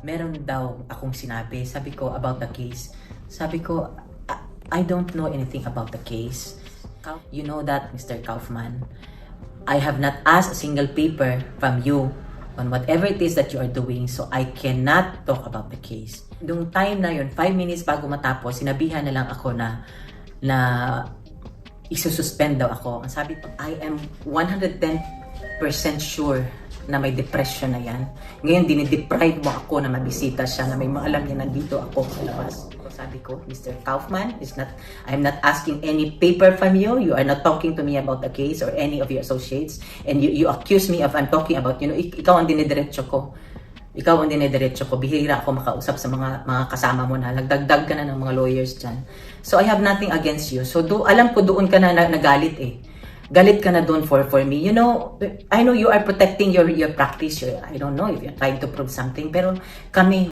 meron daw akong sinabi. Sabi ko, about the case. Sabi ko, I don't know anything about the case. You know that, Mr. Kaufman, I have not asked a single paper from you on whatever it is that you are doing, so I cannot talk about the case. Nung time na yun, 5 minutes bago matapos, sinabihan na lang ako na isususpend daw ako. Ang sabi ko, I am 110% sure na may depression na yan. Ngayon, dinideprive mo ako na mabisita siya, na may maalam niya nandito ako sa labas. Sabi ko, Mr. Kaufman, I'm not asking any paper from you. You are not talking to me about the case or any of your associates. And you accuse me of I'm talking about, ikaw ang dinidiretso ko. Ikaw ang dinidiretso ko. Bihira ako makausap sa mga kasama mo na. Nagdagdag ka na ng mga lawyers dyan. So I have nothing against you. So alam ko doon ka na nagalit eh. Galit ka na doon for me. I know you are protecting your practice. I don't know if you're trying to prove something. Pero kami,